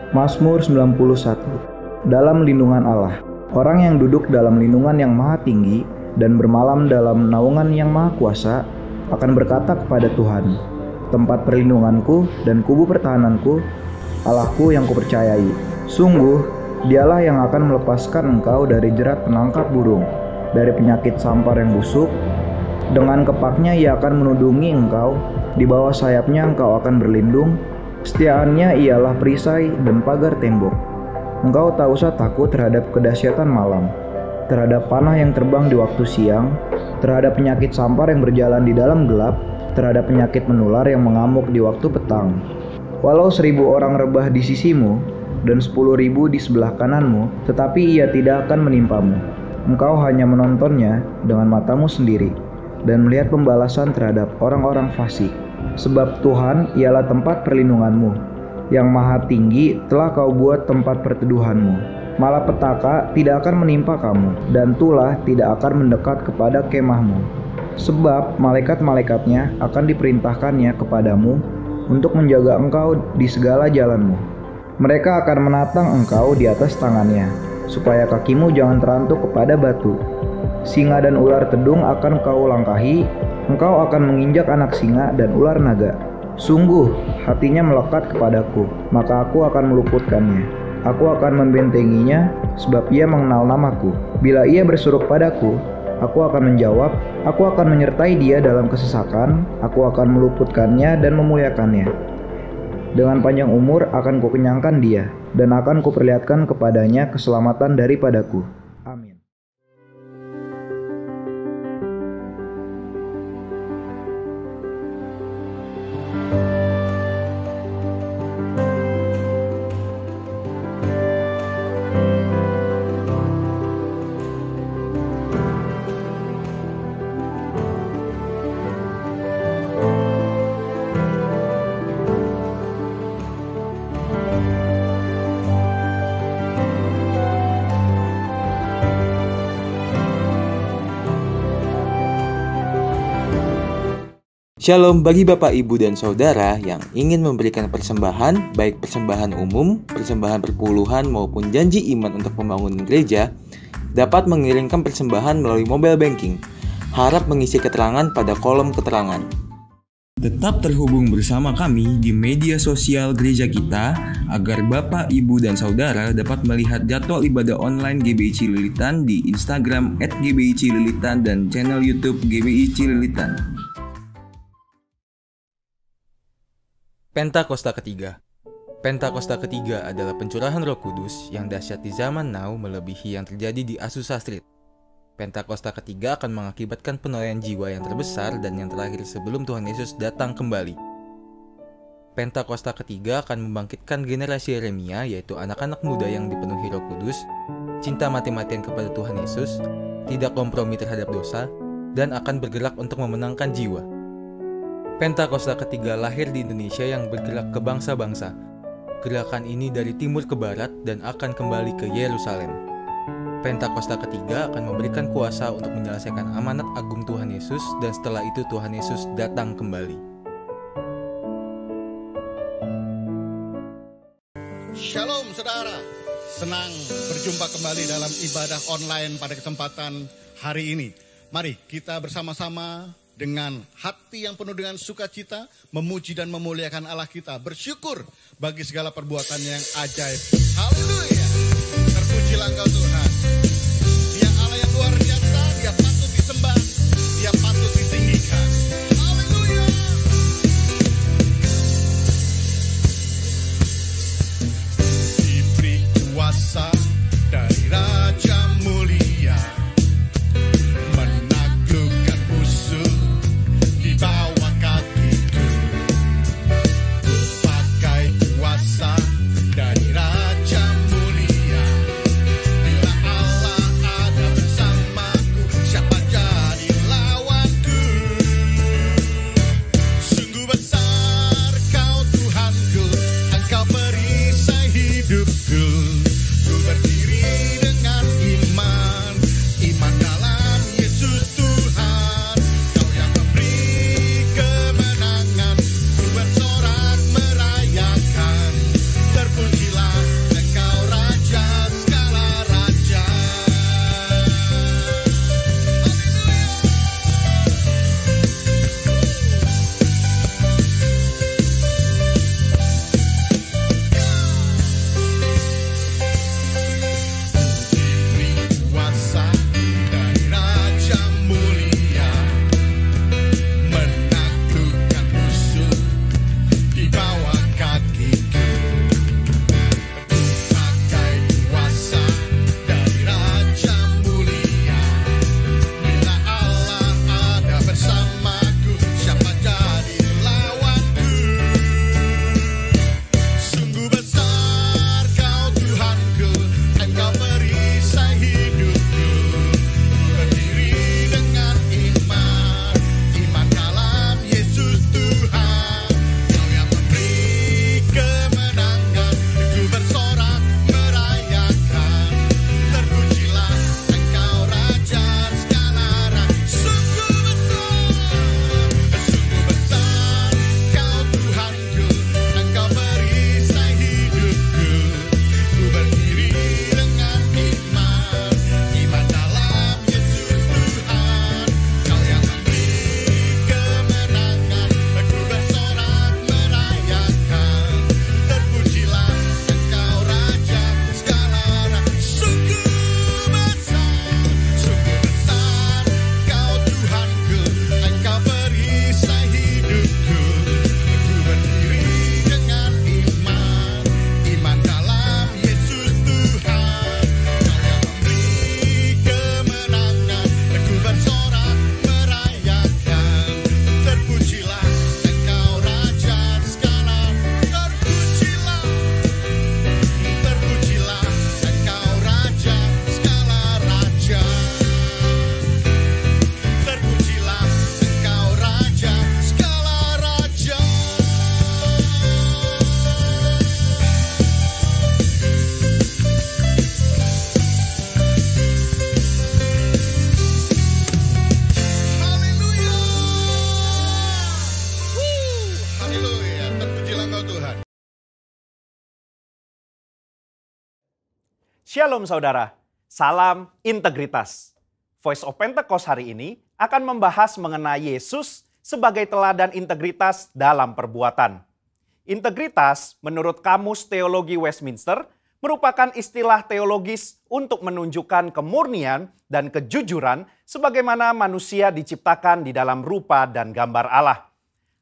Mazmur 91. Dalam lindungan Allah. Orang yang duduk dalam lindungan yang maha tinggi dan bermalam dalam naungan yang maha kuasa akan berkata kepada Tuhan, tempat perlindunganku dan kubu pertahananku, Allahku yang kupercayai. Sungguh, dialah yang akan melepaskan engkau dari jerat penangkap burung, dari penyakit sampar yang busuk. Dengan kepaknya ia akan menudungi engkau, di bawah sayapnya engkau akan berlindung. Kesetiaannya ialah perisai dan pagar tembok. Engkau tak usah takut terhadap kedahsyatan malam, terhadap panah yang terbang di waktu siang, terhadap penyakit sampar yang berjalan di dalam gelap, terhadap penyakit menular yang mengamuk di waktu petang. Walau 1.000 orang rebah di sisimu dan 10.000 di sebelah kananmu, tetapi ia tidak akan menimpamu. Engkau hanya menontonnya dengan matamu sendiri dan melihat pembalasan terhadap orang-orang fasik. Sebab Tuhan ialah tempat perlindunganmu, yang maha tinggi telah kau buat tempat perteduhanmu. Malapetaka tidak akan menimpa kamu, dan tulah tidak akan mendekat kepada kemahmu. Sebab malaikat-malaikatnya akan diperintahkannya kepadamu untuk menjaga engkau di segala jalanmu. Mereka akan menatang engkau di atas tangannya, supaya kakimu jangan terantuk kepada batu. Singa dan ular tedung akan kau langkahi, engkau akan menginjak anak singa dan ular naga. Sungguh, hatinya melekat kepadaku, maka aku akan meluputkannya. Aku akan membentenginya, sebab ia mengenal namaku. Bila ia berseru padaku, aku akan menjawab, aku akan menyertai dia dalam kesesakan, aku akan meluputkannya dan memuliakannya. Dengan panjang umur akan kukenyangkan dia, dan akan kuperlihatkan kepadanya keselamatan daripadaku. Amin. Shalom bagi Bapak, Ibu, dan Saudara yang ingin memberikan persembahan, baik persembahan umum, persembahan perpuluhan, maupun janji iman untuk pembangunan gereja, dapat mengirimkan persembahan melalui mobile banking. Harap mengisi keterangan pada kolom keterangan. Tetap terhubung bersama kami di media sosial gereja kita, agar Bapak, Ibu, dan Saudara dapat melihat jadwal ibadah online GBI Cililitan di Instagram @GBI Cililitan dan channel YouTube GBI Cililitan. Pentakosta ketiga. Pentakosta ketiga adalah pencurahan Roh Kudus yang dahsyat di zaman now melebihi yang terjadi di Azusa Street. Pentakosta ketiga akan mengakibatkan penilaian jiwa yang terbesar dan yang terakhir sebelum Tuhan Yesus datang kembali. Pentakosta ketiga akan membangkitkan generasi Yeremia, yaitu anak-anak muda yang dipenuhi Roh Kudus, cinta mati-matian kepada Tuhan Yesus, tidak kompromi terhadap dosa, dan akan bergerak untuk memenangkan jiwa. Pentakosta ketiga lahir di Indonesia yang bergerak ke bangsa-bangsa. Gerakan ini dari timur ke barat dan akan kembali ke Yerusalem. Pentakosta ketiga akan memberikan kuasa untuk menyelesaikan amanat agung Tuhan Yesus, dan setelah itu Tuhan Yesus datang kembali. Shalom saudara, senang berjumpa kembali dalam ibadah online pada kesempatan hari ini. Mari kita bersama-sama dengan hati yang penuh dengan sukacita, memuji dan memuliakan Allah kita, bersyukur bagi segala perbuatannya yang ajaib. Haleluya, terpujilah Engkau Tuhan. Dia Allah yang luar biasa, Dia patut disembah, Dia patut ditinggikan. Haleluya. Diberi kuasa dari Raja Mulia, menaklukkan musuh di bawah kakiku. Ku pakai kuasa dari Raja Mulia. Bila Allah ada bersamaku, siapa jadi lawanku? Shalom saudara, salam integritas. Voice of Pentecost hari ini akan membahas mengenai Yesus sebagai teladan integritas dalam perbuatan. Integritas menurut Kamus Teologi Westminster merupakan istilah teologis untuk menunjukkan kemurnian dan kejujuran sebagaimana manusia diciptakan di dalam rupa dan gambar Allah.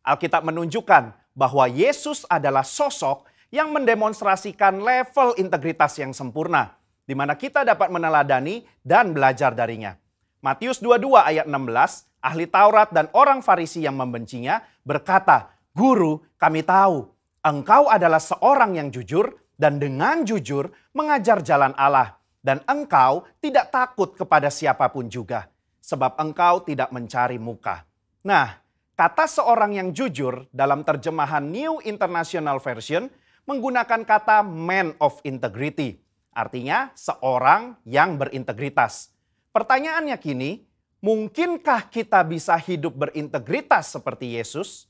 Alkitab menunjukkan bahwa Yesus adalah sosok yang mendemonstrasikan level integritas yang sempurna, di mana kita dapat meneladani dan belajar darinya. Matius 22 ayat 16, ahli Taurat dan orang Farisi yang membencinya berkata, "Guru, kami tahu, engkau adalah seorang yang jujur dan dengan jujur mengajar jalan Allah, dan engkau tidak takut kepada siapapun juga, sebab engkau tidak mencari muka." Nah, kata seorang yang jujur dalam terjemahan New International Version menggunakan kata man of integrity. Artinya seorang yang berintegritas. Pertanyaannya kini, mungkinkah kita bisa hidup berintegritas seperti Yesus?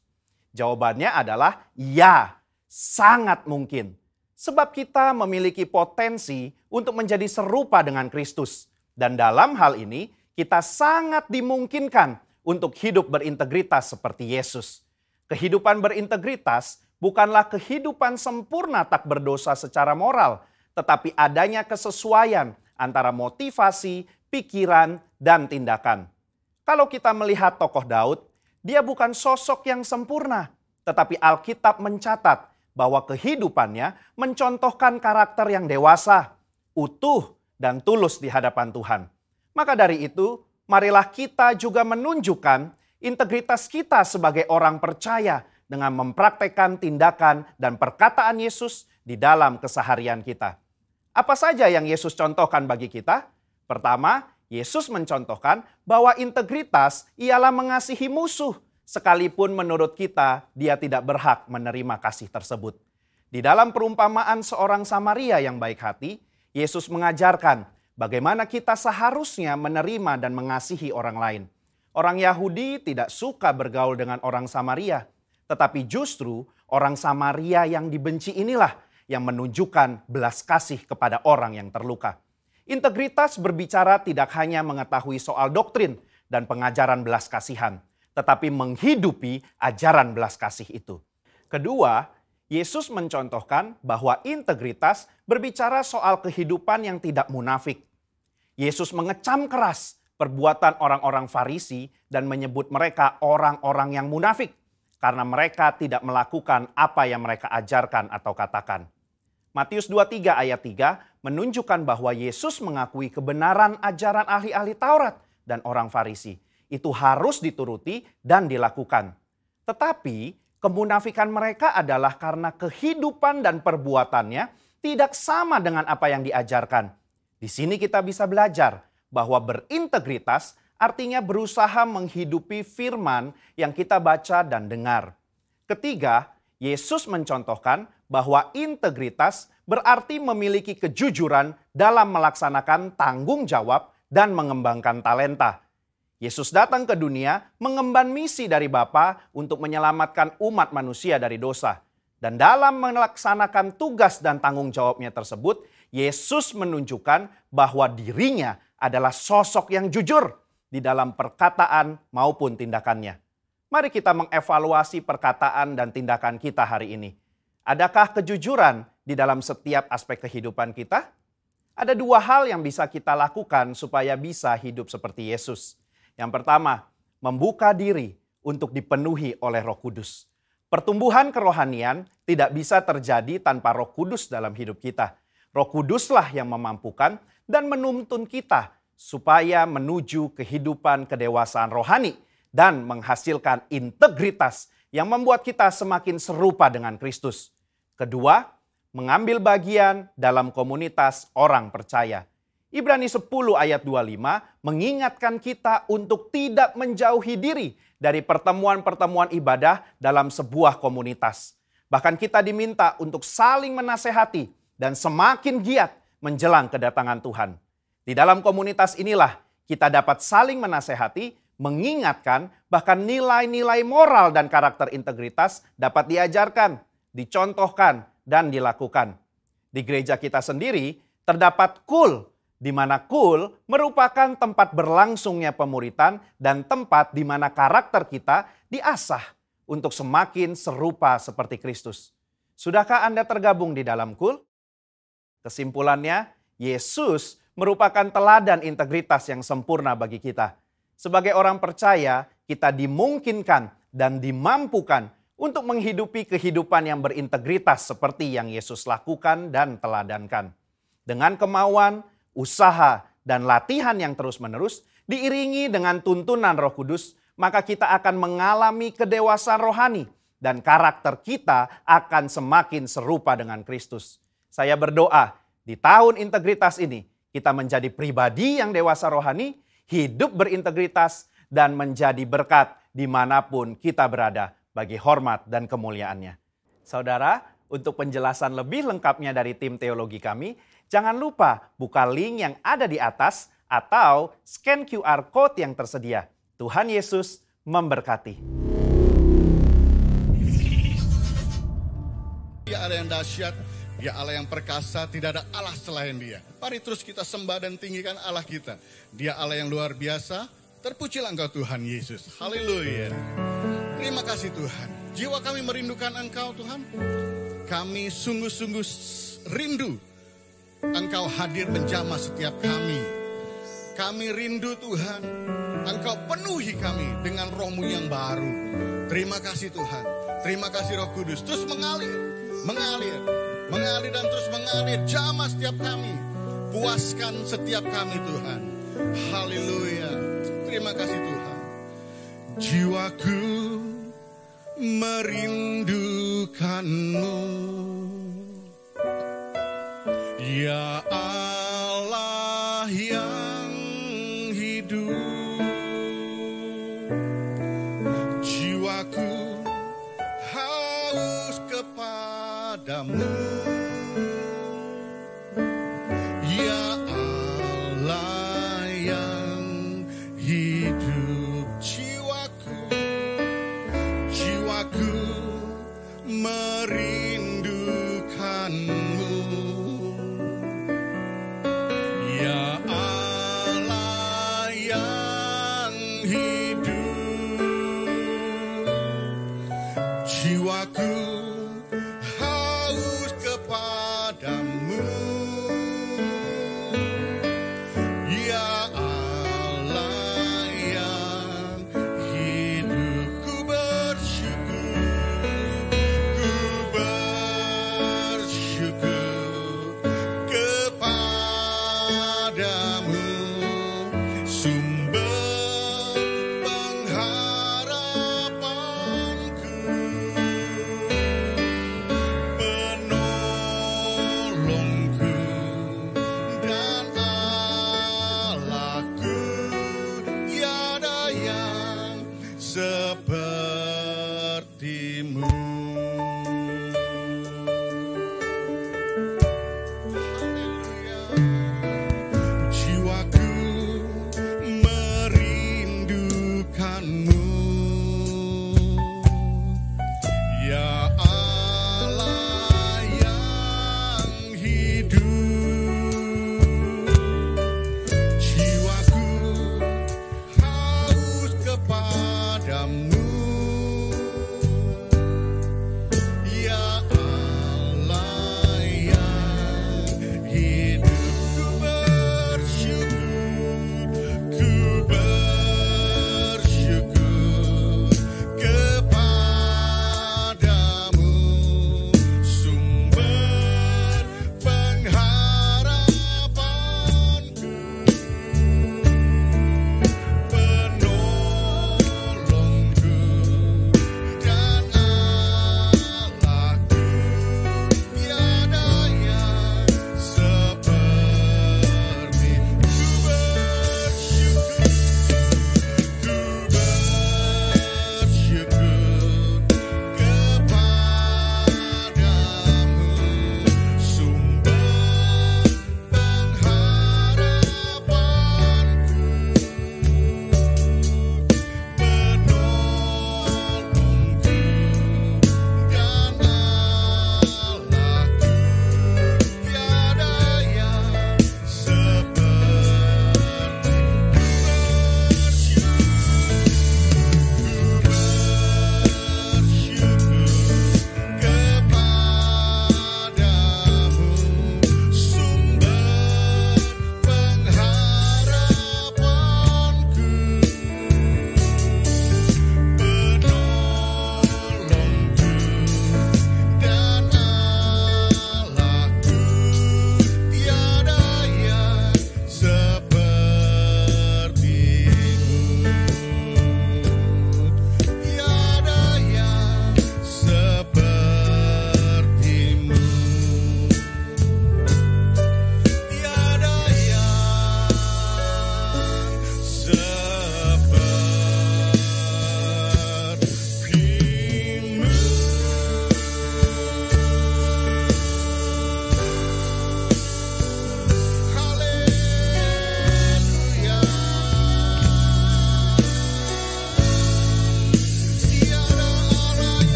Jawabannya adalah ya, sangat mungkin. Sebab kita memiliki potensi untuk menjadi serupa dengan Kristus. Dan dalam hal ini, kita sangat dimungkinkan untuk hidup berintegritas seperti Yesus. Kehidupan berintegritas bukanlah kehidupan sempurna tak berdosa secara moral, tetapi adanya kesesuaian antara motivasi, pikiran, dan tindakan. Kalau kita melihat tokoh Daud, dia bukan sosok yang sempurna, tetapi Alkitab mencatat bahwa kehidupannya mencontohkan karakter yang dewasa, utuh, dan tulus di hadapan Tuhan. Maka dari itu, marilah kita juga menunjukkan integritas kita sebagai orang percaya dengan mempraktekkan tindakan dan perkataan Yesus di dalam keseharian kita. Apa saja yang Yesus contohkan bagi kita? Pertama, Yesus mencontohkan bahwa integritas ialah mengasihi musuh, sekalipun menurut kita dia tidak berhak menerima kasih tersebut. Di dalam perumpamaan seorang Samaria yang baik hati, Yesus mengajarkan bagaimana kita seharusnya menerima dan mengasihi orang lain. Orang Yahudi tidak suka bergaul dengan orang Samaria, tetapi justru orang Samaria yang dibenci inilah yang menunjukkan belas kasih kepada orang yang terluka. Integritas berbicara tidak hanya mengetahui soal doktrin dan pengajaran belas kasihan, tetapi menghidupi ajaran belas kasih itu. Kedua, Yesus mencontohkan bahwa integritas berbicara soal kehidupan yang tidak munafik. Yesus mengecam keras perbuatan orang-orang Farisi dan menyebut mereka orang-orang yang munafik, karena mereka tidak melakukan apa yang mereka ajarkan atau katakan. Matius 23 ayat 3 menunjukkan bahwa Yesus mengakui kebenaran ajaran ahli-ahli Taurat dan orang Farisi. Itu harus dituruti dan dilakukan. Tetapi kemunafikan mereka adalah karena kehidupan dan perbuatannya tidak sama dengan apa yang diajarkan. Di sini kita bisa belajar bahwa berintegritas artinya berusaha menghidupi firman yang kita baca dan dengar. Ketiga, Yesus mencontohkan bahwa integritas berarti memiliki kejujuran dalam melaksanakan tanggung jawab dan mengembangkan talenta. Yesus datang ke dunia mengemban misi dari Bapa untuk menyelamatkan umat manusia dari dosa. Dan dalam melaksanakan tugas dan tanggung jawabnya tersebut, Yesus menunjukkan bahwa dirinya adalah sosok yang jujur di dalam perkataan maupun tindakannya. Mari kita mengevaluasi perkataan dan tindakan kita hari ini. Adakah kejujuran di dalam setiap aspek kehidupan kita? Ada dua hal yang bisa kita lakukan supaya bisa hidup seperti Yesus. Yang pertama, membuka diri untuk dipenuhi oleh Roh Kudus. Pertumbuhan kerohanian tidak bisa terjadi tanpa Roh Kudus dalam hidup kita. Roh Kuduslah yang memampukan dan menuntun kita supaya menuju kehidupan kedewasaan rohani dan menghasilkan integritas yang membuat kita semakin serupa dengan Kristus. Kedua, mengambil bagian dalam komunitas orang percaya. Ibrani 10 ayat 25 mengingatkan kita untuk tidak menjauhi diri dari pertemuan-pertemuan ibadah dalam sebuah komunitas. Bahkan kita diminta untuk saling menasehati dan semakin giat menjelang kedatangan Tuhan. Di dalam komunitas inilah kita dapat saling menasehati, mengingatkan, bahkan nilai-nilai moral dan karakter integritas dapat diajarkan, dicontohkan, dan dilakukan. Di gereja kita sendiri, Terdapat kul, di mana kul merupakan tempat berlangsungnya pemuritan dan tempat di mana karakter kita diasah untuk semakin serupa seperti Kristus. Sudahkah Anda tergabung di dalam kul? Kesimpulannya, Yesus merupakan teladan integritas yang sempurna bagi kita. Sebagai orang percaya, kita dimungkinkan dan dimampukan untuk menghidupi kehidupan yang berintegritas seperti yang Yesus lakukan dan teladankan. Dengan kemauan, usaha, dan latihan yang terus-menerus, diiringi dengan tuntunan Roh Kudus, maka kita akan mengalami kedewasaan rohani dan karakter kita akan semakin serupa dengan Kristus. Saya berdoa, di tahun integritas ini, kita menjadi pribadi yang dewasa rohani, hidup berintegritas, dan menjadi berkat dimanapun kita berada bagi hormat dan kemuliaannya. Saudara, untuk penjelasan lebih lengkapnya dari tim teologi kami, jangan lupa buka link yang ada di atas atau scan QR Code yang tersedia. Tuhan Yesus memberkati. Dia Allah yang dahsyat, Dia Allah yang perkasa, tidak ada Allah selain Dia. Mari terus kita sembah dan tinggikan Allah kita. Dia Allah yang luar biasa, terpujilah Engkau Tuhan Yesus. Haleluya. Terima kasih Tuhan. Jiwa kami merindukan Engkau Tuhan. Kami sungguh-sungguh rindu Engkau hadir menjamah setiap kami. Kami rindu Tuhan, Engkau penuhi kami dengan Roh-Mu yang baru. Terima kasih Tuhan. Terima kasih Roh Kudus. Terus mengalir dan terus mengalir. Jamah setiap kami. Puaskan setiap kami Tuhan. Haleluya. Terima kasih Tuhan. Jiwaku merindukan-Mu, ya Allah yang hidup. Jiwaku haus kepadamu, ya Allah yang hidup. Jiwaku merindukan-Mu,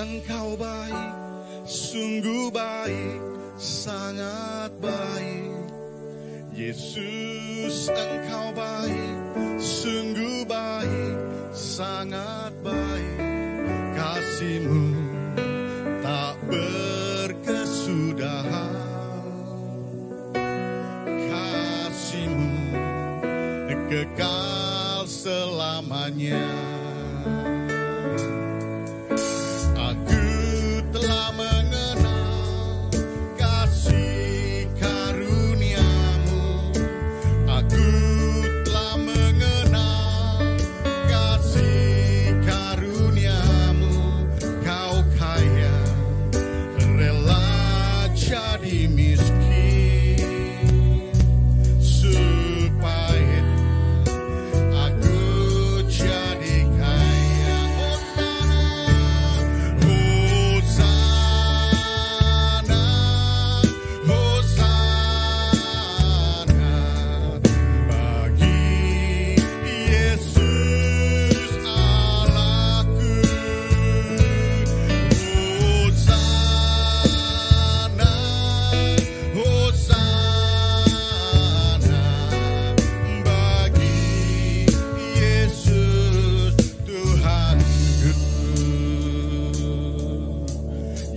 Engkau baik, sungguh baik, sangat baik. Yesus, Engkau baik, sungguh baik, sangat baik. Kasih-Mu tak berkesudahan, kasih-Mu kekal selamanya. Aku telah mengenal kasih karunia-Mu. Aku telah mengenal kasih karunia-Mu. Kau kaya, rela jadi miskin, supaya aku jadi kaya. Hosana, Hosana, bagi Yesus Allahku. Hosana, Hosana, bagi Yesus Tuhanku.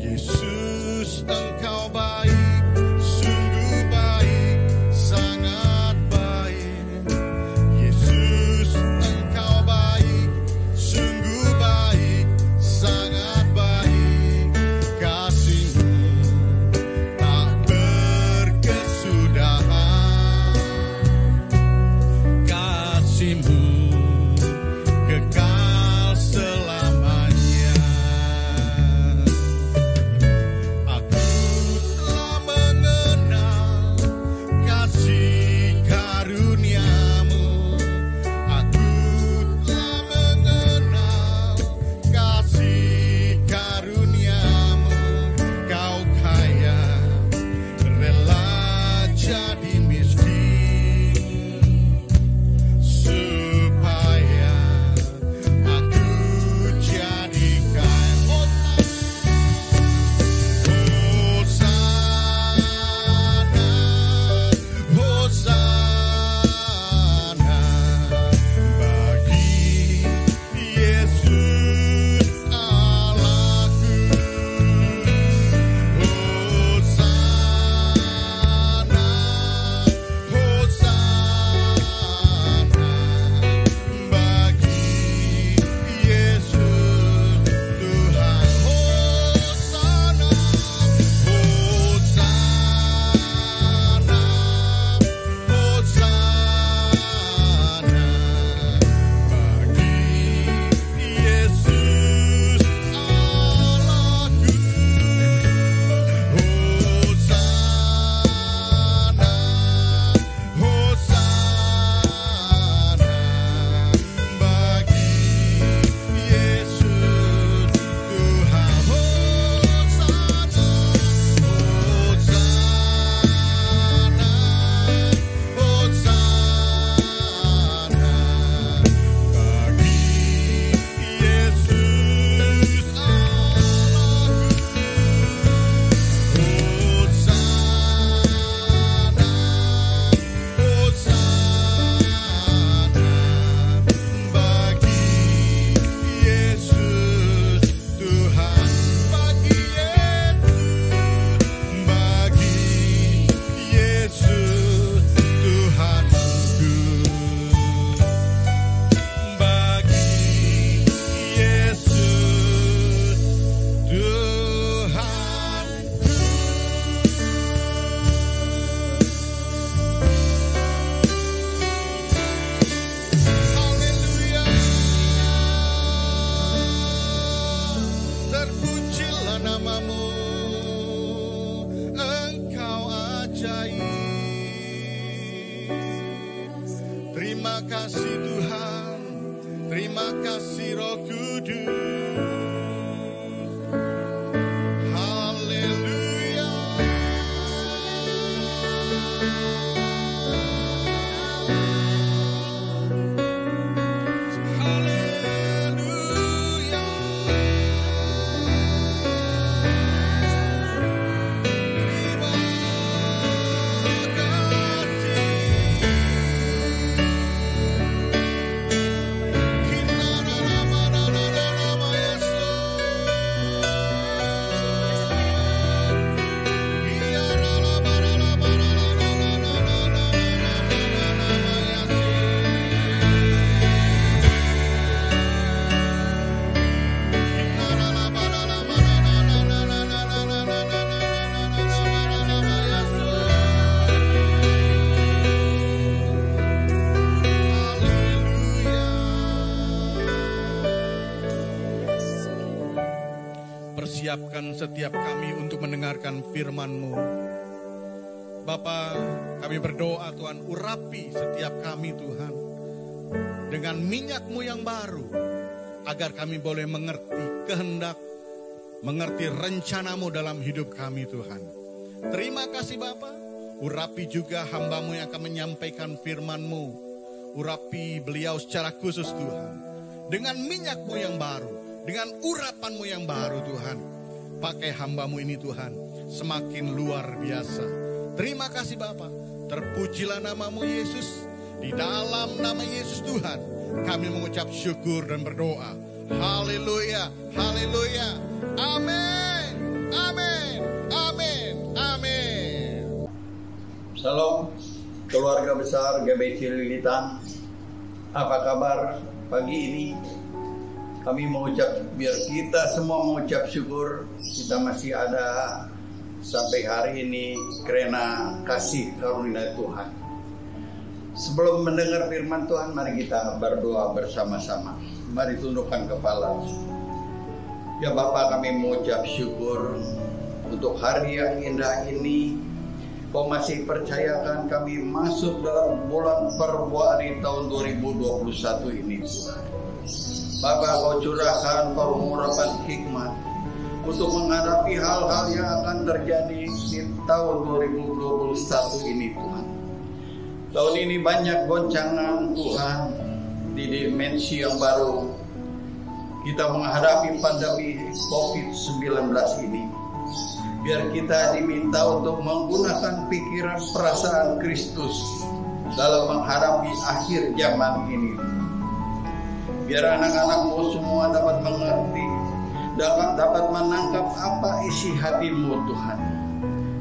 Yesus, Engkau baik, sungguh baik, sangat baik. Yesus, Engkau baik, sungguh baik, sangat baik. Kasih-Mu tak berkesudahan, kasih-Mu kekal selamanya. Aku telah mengenal kasih karunia-Mu. Aku telah mengenal kasih karunia-Mu. Kau kaya, rela jadi miskin, supaya aku jadi kaya. Hosana, Hosana, bagi Yesus Allahku. Hosana, Hosana, bagi Yesus Tuhan. Hosana, Hosana, Hosana, bagi Yesus Allahku. Hosana, Hosana, bagi Yesus Tuhan. Hosana, Hosana, Hosana, bagi Yesus Terima kasih Tuhan, terima kasih Roh Kudus. Haleluya. Haleluya. Persiapkan setiap kami untuk mendengarkan firman-Mu. Bapa, kami berdoa Tuhan, urapi setiap kami Tuhan dengan minyak-Mu yang baru, agar kami boleh mengerti kehendak, mengerti rencana-Mu dalam hidup kami Tuhan. Terima kasih Bapa. Urapi juga hamba-Mu yang akan menyampaikan firman-Mu. Urapi beliau secara khusus Tuhan, dengan minyak-Mu yang baru, dengan urapan-Mu yang baru Tuhan. Pakai hamba-Mu ini Tuhan, semakin luar biasa. Terima kasih Bapa. Terpujilah nama-Mu Yesus. Di dalam nama Yesus Tuhan, kami mengucap syukur dan berdoa. Haleluya, haleluya, amin, amin, amin, amin. Salam keluarga besar GBC Lilitan. Apa kabar pagi ini? Kami mengucap, biar kita semua mengucap syukur kita masih ada sampai hari ini karena kasih karunia Tuhan. Sebelum mendengar firman Tuhan, mari kita berdoa bersama-sama. Mari tundukkan kepala. Ya Bapa, kami mengucap syukur untuk hari yang indah ini. Kau masih percayakan kami masuk dalam bulan Februari tahun 2021 ini. Bapak, Kau curahkan pengurapan hikmat untuk menghadapi hal-hal yang akan terjadi di tahun 2021 ini Tuhan. Tahun ini banyak goncangan Tuhan di dimensi yang baru. Kita menghadapi pandemi COVID-19 ini. Biar kita diminta untuk menggunakan pikiran perasaan Kristus dalam menghadapi akhir zaman ini. Biar anak-anak-Mu semua dapat mengerti, dapat menangkap apa isi hati-Mu Tuhan.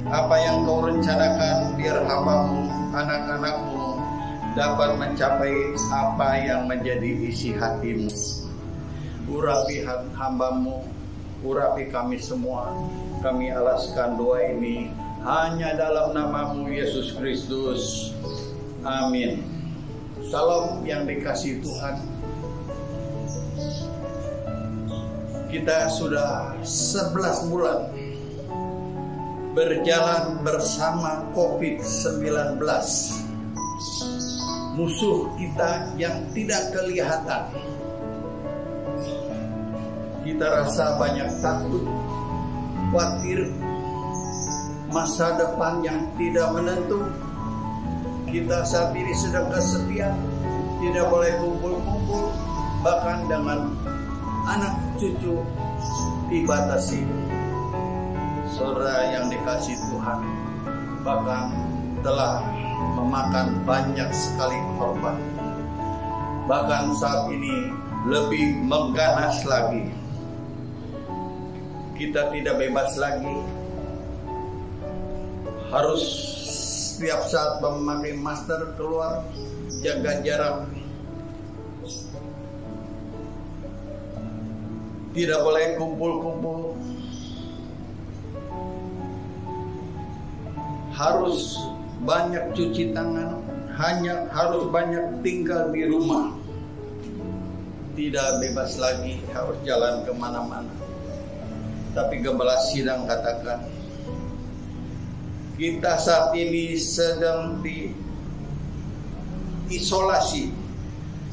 Apa yang Kau rencanakan, biar hamba-Mu, anak-anak-Mu dapat mencapai apa yang menjadi isi hati-Mu. Urapi hamba-Mu, urapi kami semua. Kami alaskan doa ini hanya dalam nama-Mu Yesus Kristus. Amin. Salam yang dikasihi Tuhan. Kita sudah 11 bulan berjalan bersama COVID-19. Musuh kita yang tidak kelihatan. Kita rasa banyak takut, khawatir, masa depan yang tidak menentu. Kita saat ini sedang kesepian, tidak boleh kumpul-kumpul, bahkan dengan anak cucu dibatasi. Saudara yang dikasihi Tuhan, bahkan telah memakan banyak sekali korban. Bahkan saat ini lebih mengganas lagi. Kita tidak bebas lagi. Harus setiap saat memakai masker keluar, jaga jarak. Tidak boleh kumpul-kumpul. Harus banyak cuci tangan, harus banyak tinggal di rumah. Tidak bebas lagi, harus jalan kemana-mana. Tapi Gembala Sidang katakan, kita saat ini sedang diisolasi,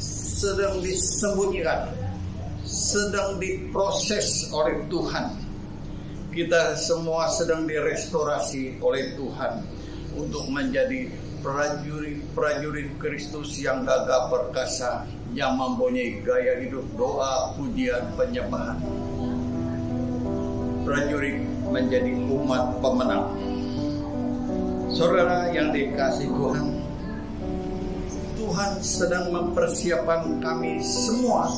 sedang disembunyikan, sedang diproses oleh Tuhan. Kita semua sedang direstorasi oleh Tuhan untuk menjadi prajurit Kristus yang gagah perkasa, yang mempunyai gaya hidup doa, pujian, penyembahan. Prajurit menjadi umat pemenang. Saudara yang dikasihi Tuhan, Tuhan sedang mempersiapkan kami semua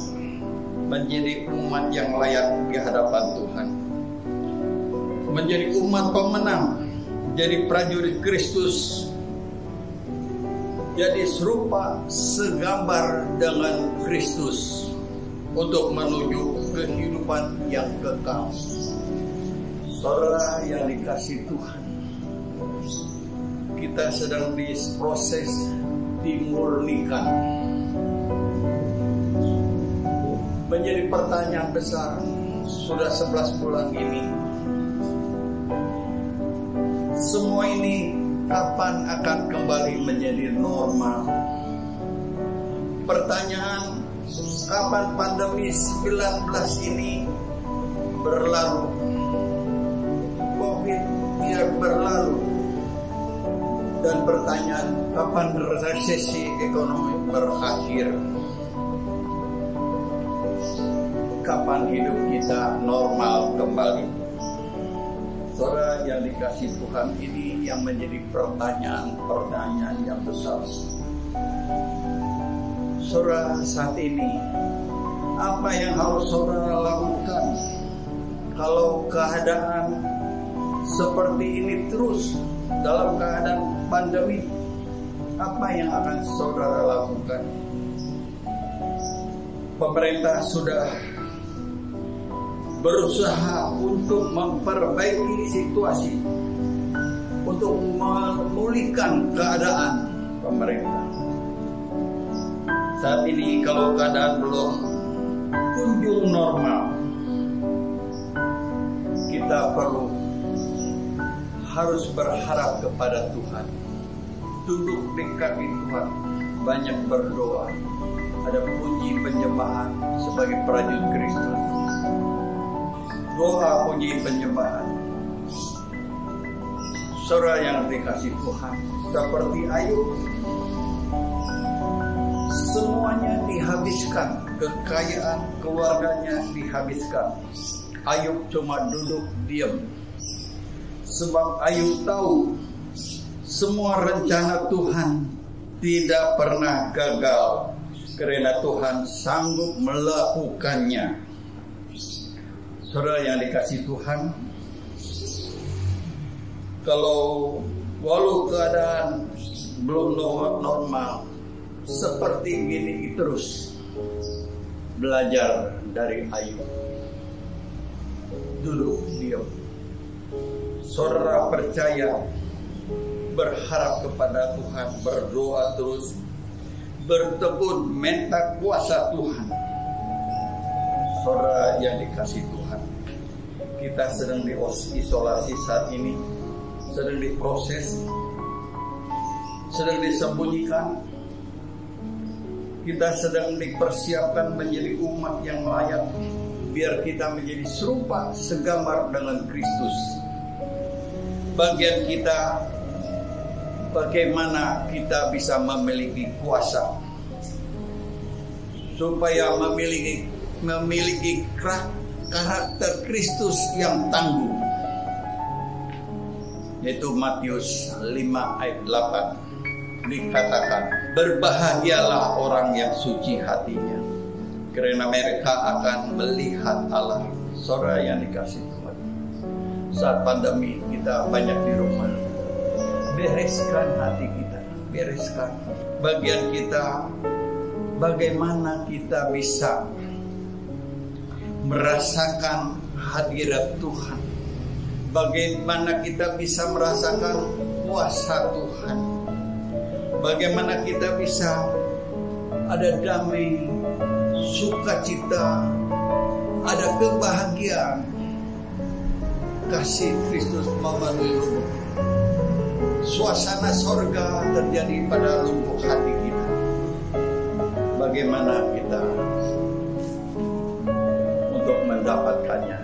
menjadi umat yang layak di hadapan Tuhan, menjadi umat pemenang, jadi prajurit Kristus, jadi serupa segambar dengan Kristus untuk menuju kehidupan yang kekal. Saudara yang dikasihi Tuhan, kita sedang diproses, dimurnikan. Menjadi pertanyaan besar, sudah 11 bulan ini. Semua ini kapan akan kembali menjadi normal? Pertanyaan, kapan pandemi 19 ini berlalu? Covid biar berlalu. Dan pertanyaan, kapan resesi ekonomi berakhir? Kapan hidup kita normal kembali? Saudara yang dikasih Tuhan, ini yang menjadi pertanyaan yang besar. Saudara, saat ini apa yang harus saudara lakukan kalau keadaan seperti ini terus dalam keadaan pandemi? Apa yang akan saudara lakukan? Pemerintah sudah berusaha untuk memperbaiki situasi, untuk memulihkan keadaan pemerintah. Saat ini kalau keadaan belum kunjung normal, kita harus berharap kepada Tuhan. Duduk di kaki Tuhan, banyak berdoa. Ada puji penyembahan sebagai prajurit Kristus. Doa puji penyembahan. Saudara yang dikasih Tuhan, seperti Ayub, semuanya dihabiskan, kekayaan keluarganya dihabiskan. Ayub cuma duduk diam, sebab Ayub tahu semua rencana Tuhan tidak pernah gagal, karena Tuhan sanggup melakukannya. Saudara yang dikasih Tuhan, kalau walau keadaan belum normal seperti gini terus, belajar dari Ayub, duduk diam. Saudara percaya, berharap kepada Tuhan, berdoa terus, bertekun minta kuasa Tuhan. Saudara yang dikasih Tuhan, kita sedang diisolasi saat ini, sedang diproses, sedang disembunyikan. Kita sedang dipersiapkan menjadi umat yang layak, biar kita menjadi serupa segambar dengan Kristus. Bagian kita, bagaimana kita bisa memiliki kuasa supaya memiliki karakter Kristus yang tangguh, yaitu Matius 5 ayat 8 dikatakan, berbahagialah orang yang suci hatinya, karena mereka akan melihat Allah. Saudara yang dikasih Tuhan, saat pandemi kita banyak di rumah, bereskan hati kita, bereskan bagian kita. Bagaimana kita bisa merasakan hadirat Tuhan? Bagaimana kita bisa merasakan kuasa Tuhan? Bagaimana kita bisa ada damai, sukacita, ada kebahagiaan, kasih Kristus memenuhi lubuk. Suasana sorga terjadi pada lubuk hati kita. Bagaimana kita untuk mendapatkannya?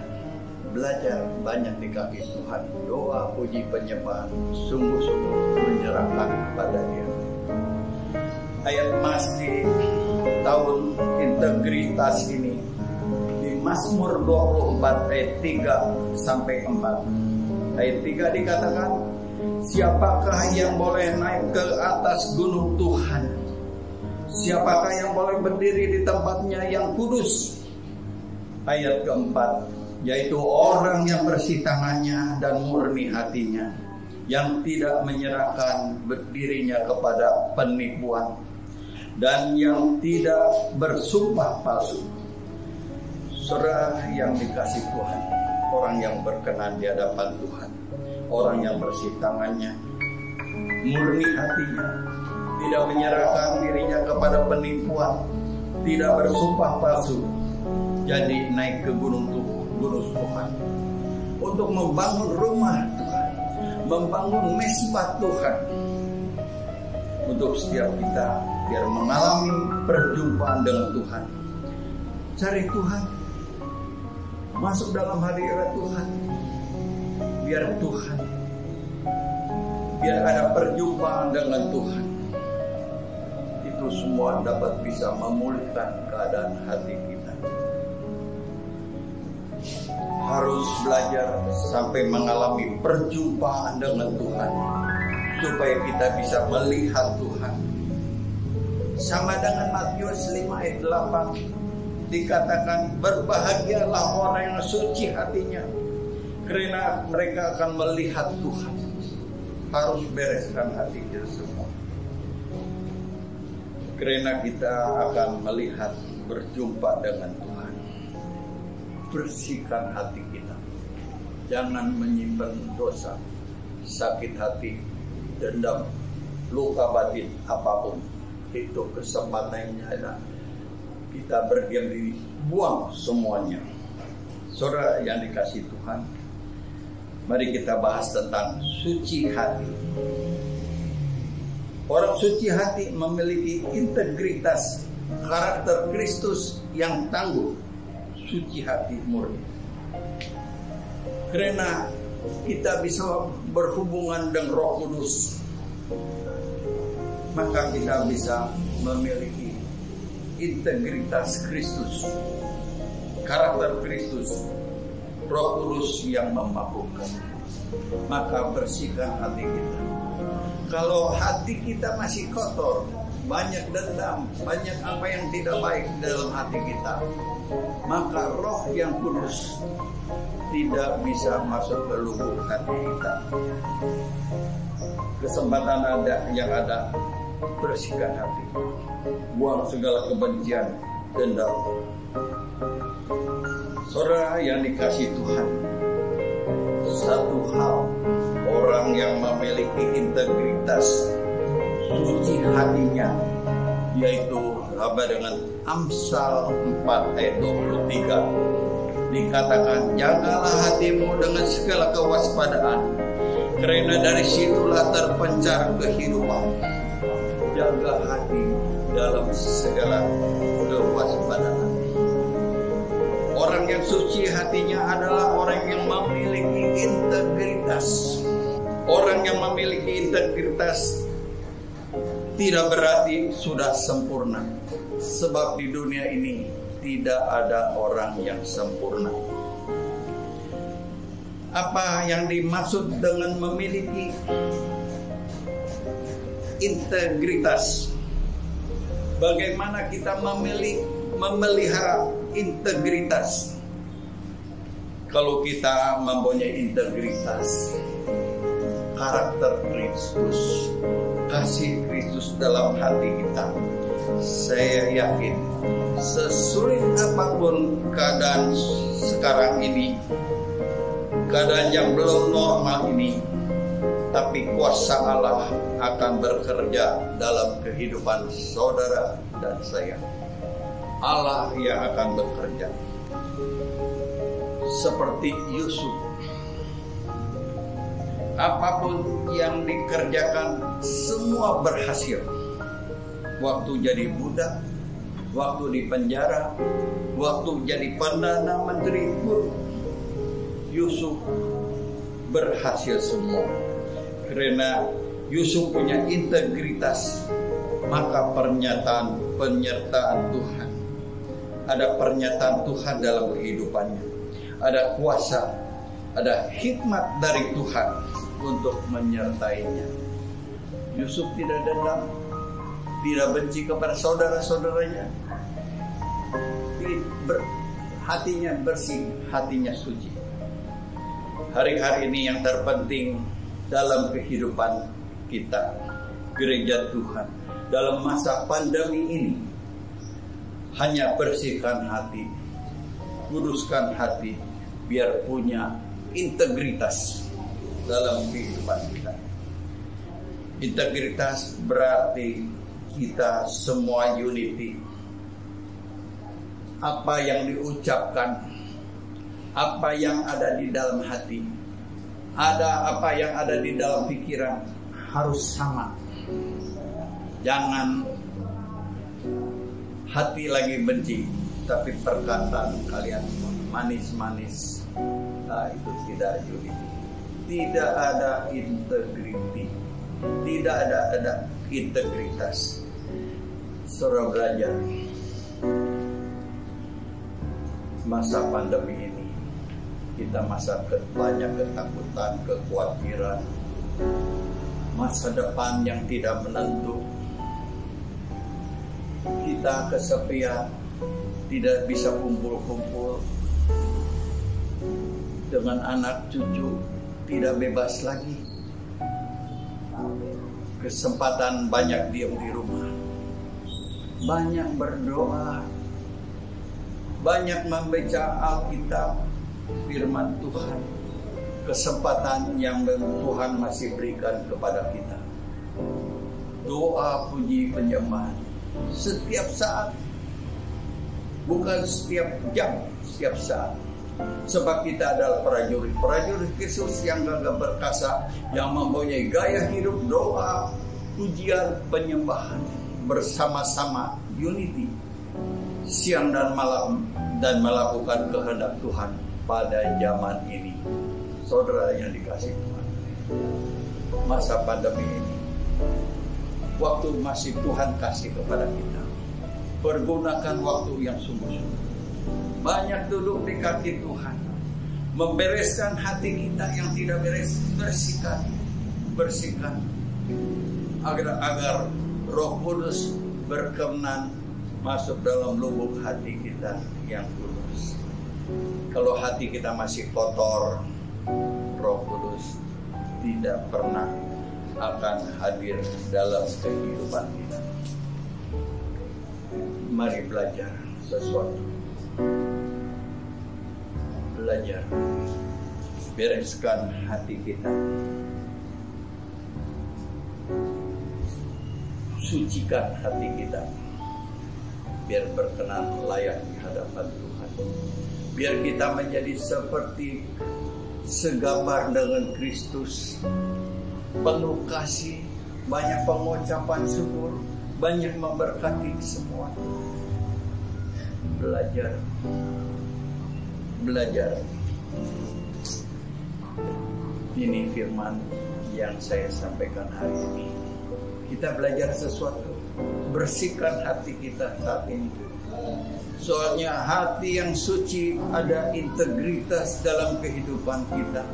Belajar banyak di kaki Tuhan, doa, puji, penyembahan, sungguh-sungguh menyerahkan kepada Dia. Ayat emas di tahun integritas ini di Mazmur 24 ayat 3 sampai 4. Ayat 3 dikatakan, siapakah yang boleh naik ke atas gunung Tuhan? Siapakah yang boleh berdiri di tempatnya yang kudus? Ayat keempat, yaitu orang yang bersih tangannya dan murni hatinya, yang tidak menyerahkan dirinya kepada penipuan, dan yang tidak bersumpah palsu. Saudara yang dikasih Tuhan, orang yang berkenan di hadapan Tuhan, orang yang bersih tangannya, murni hatinya, tidak menyerahkan dirinya kepada penipuan, tidak bersumpah palsu. Jadi naik ke gunung kudus Tuhan, untuk membangun rumah Tuhan, membangun mesbah Tuhan, untuk setiap kita biar mengalami perjumpaan dengan Tuhan. Cari Tuhan, masuk dalam hadirat Tuhan, biar ada perjumpaan dengan Tuhan. Itu semua dapat bisa memulihkan keadaan hati kita. Harus belajar sampai mengalami perjumpaan dengan Tuhan, supaya kita bisa melihat Tuhan. Sama dengan Matius 5 ayat 8 dikatakan, berbahagialah orang yang suci hatinya, karena mereka akan melihat Tuhan. Harus bereskan hati kita semua, karena kita akan melihat, berjumpa dengan Tuhan. Bersihkan hati kita, jangan menyimpan dosa, sakit hati, dendam, luka batin, apapun. Itu kesempatannya ada. Kita berdiam diri, buang semuanya. Saudara yang dikasihi Tuhan, mari kita bahas tentang suci hati. Orang suci hati memiliki integritas, karakter Kristus yang tangguh. Suci hati murni. Karena kita bisa berhubungan dengan Roh Kudus, maka kita bisa memiliki integritas Kristus, karakter Kristus, Roh Kudus yang memampukan. Maka bersihkan hati kita. Kalau hati kita masih kotor, banyak dendam, banyak apa yang tidak baik dalam hati kita, maka Roh yang kudus tidak bisa masuk ke lubuk hati kita. Kesempatan yang ada, bersihkan hati, buang segala kebencian, dendam. Saudara yang dikasihi Tuhan, satu hal, orang yang memiliki integritas, suci hatinya, yaitu apa dengan Amsal 4 ayat 23 dikatakan, jagalah hatimu dengan segala kewaspadaan, karena dari situlah terpencar kehidupan. Jaga hati dalam segala kewaspadaan. Orang yang suci hatinya adalah orang yang memiliki integritas. Orang yang memiliki integritas tidak berarti sudah sempurna, sebab di dunia ini tidak ada orang yang sempurna. Apa yang dimaksud dengan memiliki integritas? Bagaimana kita memelihara integritas? Kalau kita mempunyai integritas, karakter Kristus, kasih Kristus dalam hati kita, saya yakin sesulit apapun keadaan sekarang ini, keadaan yang belum normal ini, tapi kuasa Allah akan bekerja dalam kehidupan saudara dan saya. Allah yang akan bekerja. Seperti Yusuf, apapun yang dikerjakan semua berhasil. Waktu jadi budak, waktu di penjara, waktu jadi perdana menteri pun, Yusuf berhasil semua. Karena Yusuf punya integritas, maka penyertaan Tuhan. Ada pernyataan Tuhan dalam kehidupannya. Ada kuasa, ada hikmat dari Tuhan untuk menyertainya. Yusuf tidak dendam, tidak benci kepada saudara-saudaranya. Hatinya bersih, hatinya suci. Hari-hari ini yang terpenting dalam kehidupan kita, gereja Tuhan, dalam masa pandemi ini, hanya bersihkan hati, kuduskan hati, biar punya integritas dalam kehidupan kita. Integritas berarti kita semua unity. Apa yang diucapkan, apa yang dilakukan, apa yang dikerjakan, semua bersih. Hati-hati kita, jangan sampai ada yang menyinggung, ada yang menyakiti, ada yang membuat kita menjadi orang yang tidak baik. Apa yang diucapkan, apa yang ada di dalam hati, apa yang ada di dalam pikiran harus sama. Jangan hati lagi benci, tapi perkataan kalian manis-manis. Nah, itu tidak unity. Tidak ada integriti. Tidak ada integritas. Saudara belajar. Masa pandemi ini kita banyak ketakutan, kekhawatiran, masa depan yang tidak menentu. Kita kesepian, tidak bisa kumpul-kumpul dengan anak cucu, tidak bebas lagi. Kesempatan banyak diam di rumah, banyak berdoa, banyak membaca Alkitab, firman Tuhan. Kesempatan yang Tuhan masih berikan kepada kita. Doa, puji, penyembahan setiap saat, bukan setiap jam, setiap saat. Sebab kita adalah prajurit Kristus yang gagah perkasa, yang mempunyai gaya hidup doa, pujian, penyembahan bersama-sama, unity, siang dan malam, dan melakukan kehendak Tuhan pada zaman ini. Saudara yang dikasihi Tuhan, masa pandemi ini, waktu masih Tuhan kasih kepada kita, pergunakan waktu yang sungguh-sungguh. Banyak duduk di kaki Tuhan, membereskan hati kita yang tidak beres, bersihkan agar Roh Kudus berkenan masuk dalam lubuk hati kita yang kudus. Kalau hati kita masih kotor, Roh Kudus tidak pernah akan hadir dalam kehidupan kita. Mari belajar sesuatu. Belajar. Bereskan hati kita. Sucikan hati kita. Biar berkenan layak di hadapan Tuhan. Biar kita menjadi seperti segambar dengan Kristus. Penuh kasih, banyak pengucapan syukur, banyak memberkati semua. Belajar. Ini firman yang saya sampaikan hari ini. Kita belajar sesuatu. Bersihkan hati kita saat ini. Soalnya hati yang suci ada integritas dalam kehidupan kita.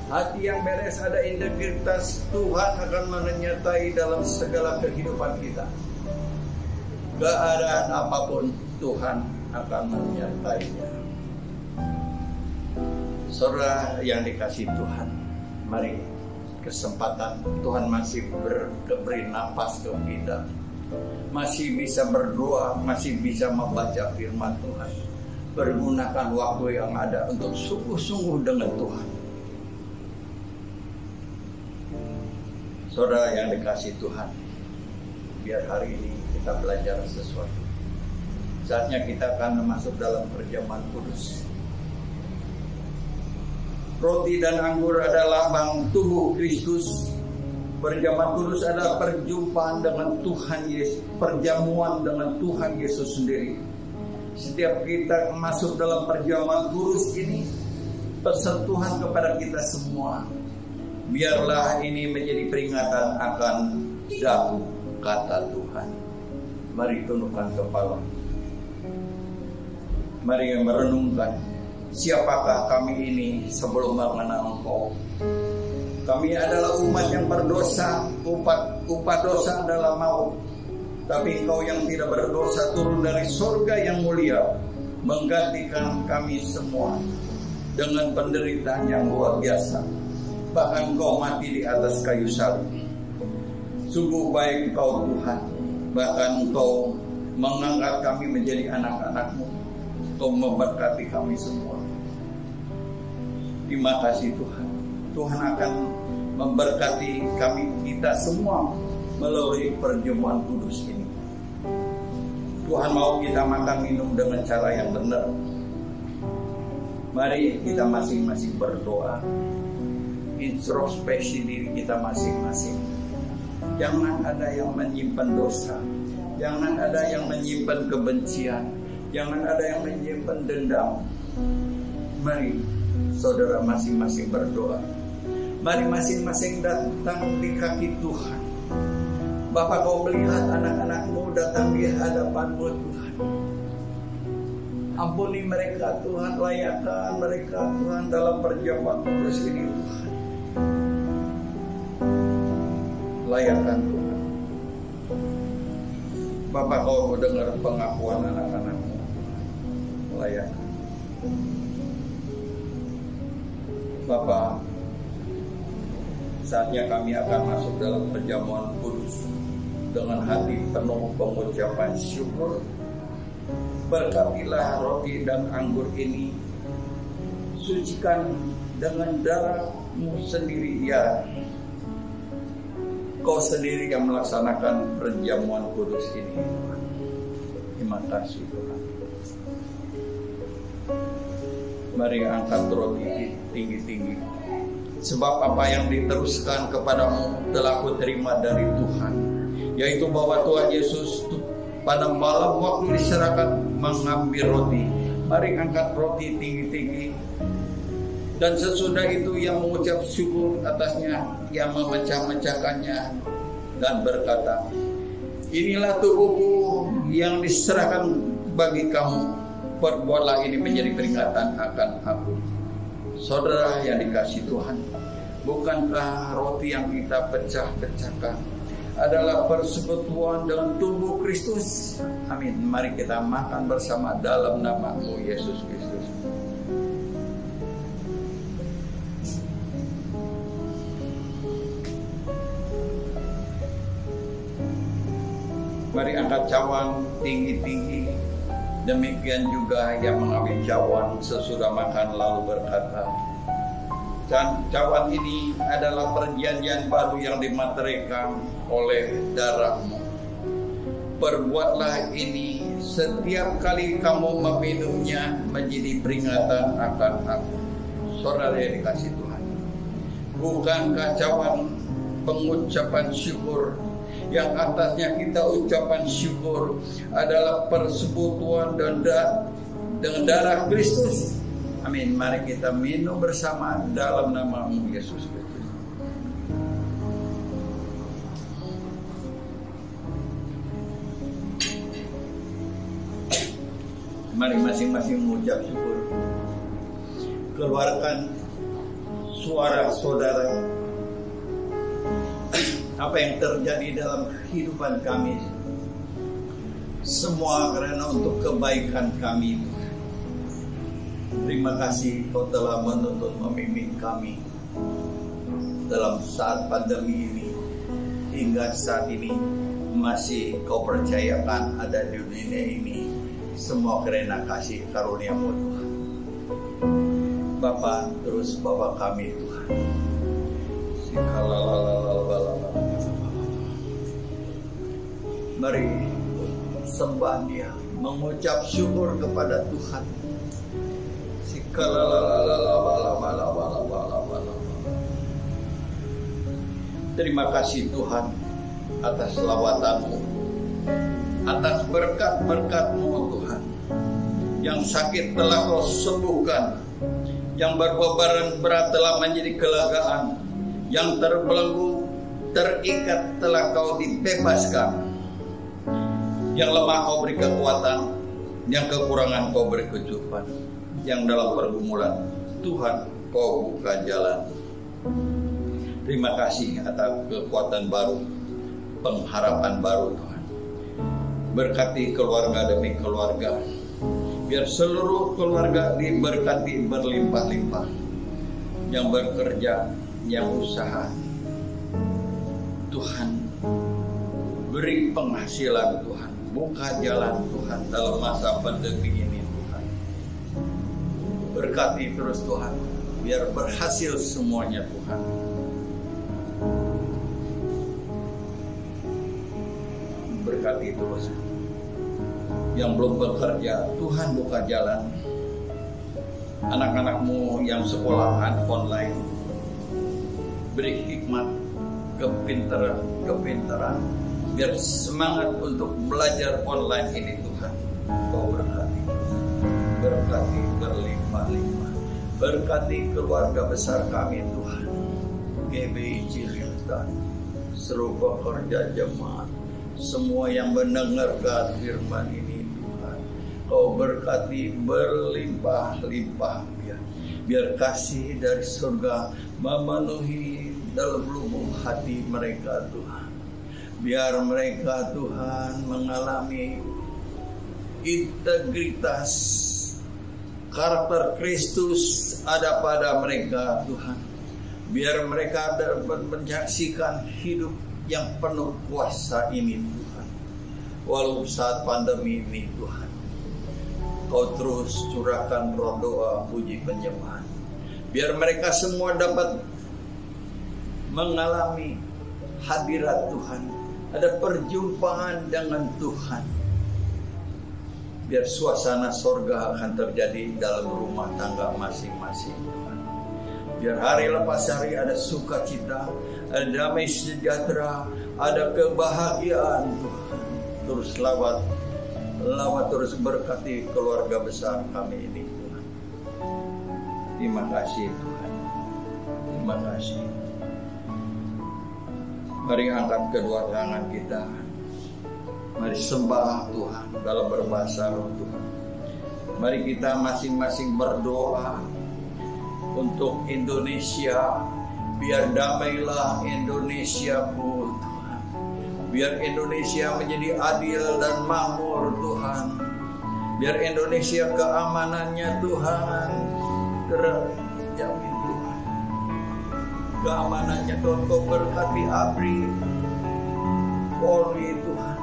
Hati yang beres ada integritas, Tuhan akan menyertai dalam segala kehidupan kita. Keadaan apapun Tuhan akan menyertainya. Saudara yang dikasihi Tuhan, mari kesempatan Tuhan masih beri nafas ke kita. Masih bisa berdoa, masih bisa membaca firman Tuhan. Pergunakan waktu yang ada untuk sungguh-sungguh dengan Tuhan. Saudara yang dikasihi Tuhan, biar hari ini kita belajar sesuatu. Saatnya kita akan masuk dalam perjamuan kudus. Roti dan anggur adalah lambang tubuh Kristus. Perjamuan kudus adalah perjumpaan dengan Tuhan Yesus, perjamuan dengan Tuhan Yesus sendiri. Setiap kita masuk dalam perjamuan kudus ini, pesan Tuhan kepada kita semua. Biarlah ini menjadi peringatan akan jatuh kata Tuhan. Mari tundukkan kepala. Mari merenungkan, siapakah kami ini sebelum mengenal Engkau? Kami adalah umat yang berdosa, upah dosa adalah maut. Tapi Engkau yang tidak berdosa turun dari surga yang mulia, menggantikan kami semua dengan penderitaan yang luar biasa. Bahkan Engkau mati di atas kayu salib. Sungguh baik Engkau Tuhan. Bahkan Engkau mengangkat kami menjadi anak-anak-Mu. Engkau memberkati kami semua. Terima kasih Tuhan. Tuhan akan memberkati kita semua melalui perjamuan kudus ini. Tuhan mau kita makan minum dengan cara yang benar. Mari kita masing-masing berdoa, introspeksi diri kita masing-masing. Jangan ada yang menyimpan dosa, jangan ada yang menyimpan kebencian, jangan ada yang menyimpan dendam. Mari saudara masing-masing berdoa. Mari masing-masing datang di kaki Tuhan. Bapa, kau melihat anak-anakmu datang di hadapanmu Tuhan. Ampuni mereka Tuhan, layakkan mereka Tuhan dalam perjamuan kudus ini Tuhan. Layakkan Tuhan. Bapa, kau mendengar pengakuan anak-anakmu. Layakkan. Bapa, saatnya kami akan masuk dalam perjamuan kudus dengan hati penuh pengucapan syukur. Berkatilah roti dan anggur ini, sucikan dengan darah-Mu sendiri, ya Kau sendiri yang melaksanakan perjamuan kudus ini. Terima kasih Tuhan. Mari angkat roti tinggi-tinggi, sebab apa yang diteruskan kepadamu telah kuterima dari Tuhan, yaitu bahwa Tuhan Yesus pada malam waktu diserahkan mengambil roti. Mari angkat roti tinggi-tinggi, dan sesudah itu ia mengucap syukur atasnya, ia memecah-mecahkannya dan berkata, inilah tubuhku yang diserahkan bagi kamu, perbuatlah ini menjadi peringatan akan aku. Saudara yang dikasihi Tuhan, bukankah roti yang kita pecah-pecahkan adalah persekutuan dengan tubuh Kristus? Amin. Mari kita makan bersama dalam nama-Mu Yesus Kristus. Mari angkat cawan tinggi-tinggi. Demikian juga yang mengambil cawan sesudah makan lalu berkata, dan cawan ini adalah perjanjian baru yang dimateraikan oleh darah-Mu. Perbuatlah ini setiap kali kamu meminumnya menjadi peringatan akan aku. Saudara yang dikasihi Tuhan, bukankah cawan pengucapan syukur yang atasnya kita ucapan syukur adalah persekutuan dengan darah Kristus? Amin. Mari kita minum bersama dalam nama-Mu Yesus Kristus. Mari masing-masing mengucap syukur. Keluarkan suara saudara. Apa yang terjadi dalam kehidupan kami, semua karena untuk kebaikan kami. Terima kasih Kau telah menuntun membimbing kami dalam saat pandemi ini, hingga saat ini masih Kau percayakan ada di dunia ini. Semua karena kasih karunia-Mu Tuhan. Bapa, terus bawa kami Tuhan. Mari sembah Dia, mengucap syukur kepada Tuhan. Terima kasih Tuhan atas lawatan-Mu, atas berkat-berkat-Mu Tuhan. Yang sakit telah Kau sembuhkan, yang berbeban berat telah menjadi kelegaan, yang terbelenggu terikat telah Kau dibebaskan, yang lemah Kau beri kekuatan, yang kekurangan Kau beri kecukupan, yang dalam pergumulan Tuhan Kau buka jalan. Terima kasih atas kekuatan baru, pengharapan baru Tuhan. Berkati keluarga demi keluarga, biar seluruh keluarga diberkati berlimpah-limpah. Yang bekerja, yang usaha, Tuhan beri penghasilan Tuhan, buka jalan Tuhan dalam masa pandemi ini Tuhan. Berkati terus Tuhan, biar berhasil semuanya Tuhan. Berkati terus yang belum bekerja, Tuhan buka jalan. anak-anakmu yang sekolahan online. Beri hikmat, kepintaran, biar semangat untuk belajar online ini Tuhan. Kau berkati berlimpah-limpah. Berkati keluarga besar kami Tuhan. GBI Cililitan, seluruh pekerja jemaat, semua yang mendengarkan firman ini Tuhan. Kau berkati berlimpah-limpah, biar kasih dari surga memenuhi dalam lubuk hati mereka Tuhan. Biar mereka Tuhan mengalami integritas, karakter Kristus ada pada mereka Tuhan. Biar mereka dapat menyaksikan hidup yang penuh kuasa ini Tuhan. Walau saat pandemi ini Tuhan, Kau terus curahkan roh doa, puji penyembahan. Biar mereka semua dapat mengalami hadirat Tuhan. Ada perjumpaan dengan Tuhan. Biar suasana sorga akan terjadi dalam rumah tangga masing-masing Tuhan. Biar hari lepas hari ada sukacita, ada damai sejahtera, ada kebahagiaan Tuhan. Terus lawat terus berkati keluarga besar kami ini Tuhan. Terima kasih Tuhan. Terima kasih. Mari angkat kedua tangan kita. Mari sembah Tuhan dalam berbahasa roh Tuhan. Mari kita masing-masing berdoa untuk Indonesia. Biar damailah Indonesiaku Tuhan. Biar Indonesia menjadi adil dan makmur Tuhan. Biar Indonesia keamanannya Tuhan terjamin Tuhan. Keamanannya Tuhan, Kau berkati ABRI, Polri Tuhan.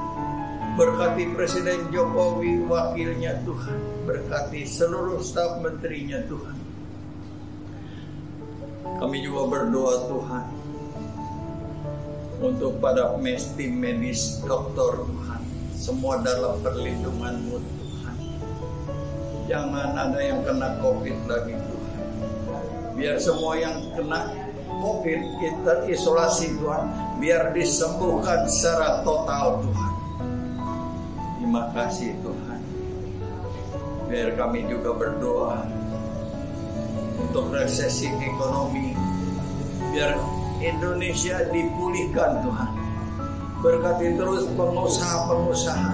Berkati Presiden Jokowi, wakilnya Tuhan. Berkati seluruh staf menterinya Tuhan. Kami juga berdoa Tuhan untuk pada tim medis, dokter Tuhan. Semua dalam perlindungan-Mu Tuhan. Jangan ada yang kena COVID lagi Tuhan. Biar semua yang kena COVID kita isolasi Tuhan. Biar disembuhkan secara total Tuhan. Terima kasih Tuhan. Biar kami juga berdoa untuk resesi ekonomi. Biar Indonesia dipulihkan Tuhan. Berkati terus pengusaha-pengusaha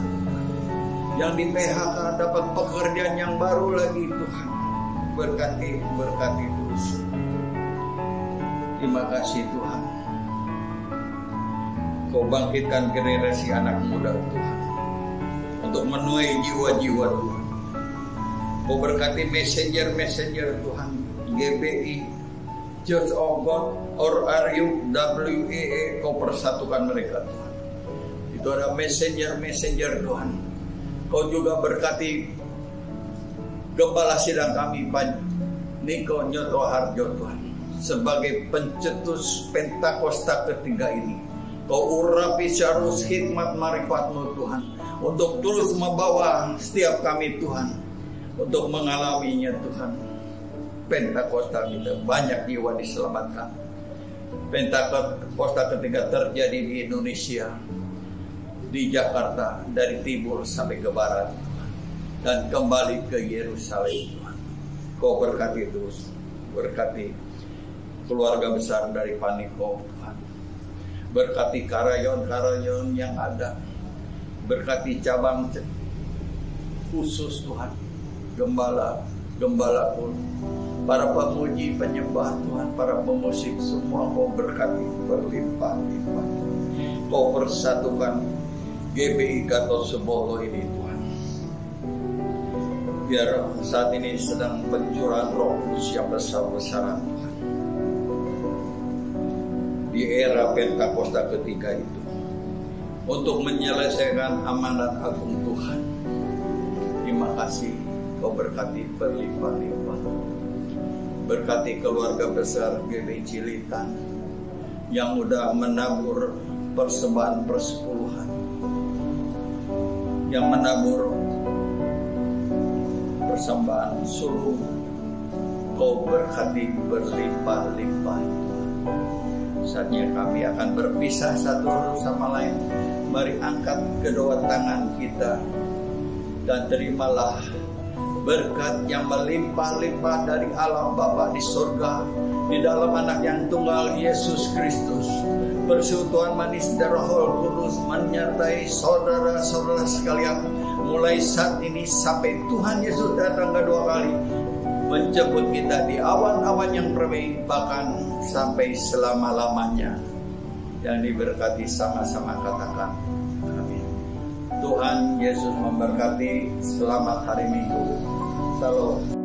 yang di PHK dapat pekerjaan yang baru lagi Tuhan. Berkati terus. Terima kasih Tuhan. Kau bangkitkan generasi anak muda Tuhan untuk menuai jiwa-jiwa Tuhan. Kau berkati messenger Tuhan, GBI, Church of God, or RU, WEE, Kau persatukan mereka Tuhan. Itu ada messenger Tuhan. Kau juga berkati Gembala Sidang kami, Pak Niko Nyoto Harjo Tuhan. Sebagai pencetus Pentakosta ketiga ini, Kau urapi syarus hikmat marifat-Mu Tuhan. Untuk terus membawa setiap kami Tuhan. Untuk mengalaminya Tuhan. Pentakosta kita banyak jiwa diselamatkan. Pentakosta ketiga terjadi di Indonesia, di Jakarta, dari timur sampai ke barat Tuhan. Dan kembali ke Yerusalem Tuhan. Kau berkati terus. Berkati keluarga besar dari Paniko Tuhan. Berkati karayon yang ada. Berkati cabang khusus Tuhan. Gembala pun, para pemuji penyembah Tuhan, para pemusik semua Kau berkati berlimpah-limpah. Kau persatukan GBI Gatot Subroto ini Tuhan. Biar saat ini sedang pencurahan Roh Kudus yang besar-besaran Tuhan. Di era Pentakosta ketiga itu, untuk menyelesaikan amanat agung Tuhan. Terima kasih. Kau berkati berlimpah-limpah. Berkati keluarga besar GBI Cililitan yang udah menabur persembahan persepuluhan, yang menabur persembahan sulung Engkau berkati berlimpah-limpah. Saatnya kami akan berpisah satu sama lain. Mari angkat kedua tangan kita dan terimalah berkat yang melimpah-limpah dari Allah Bapa di surga, di dalam anak yang tunggal Yesus Kristus. Persekutuan manis darah Roh Kudus menyertai saudara-saudara sekalian, mulai saat ini sampai Tuhan Yesus datang kedua kali, menjemput kita di awan-awan yang permai, bahkan sampai selama-lamanya. Yang diberkati sama-sama katakan amin. Tuhan Yesus memberkati. Selamat hari Minggu. Salam.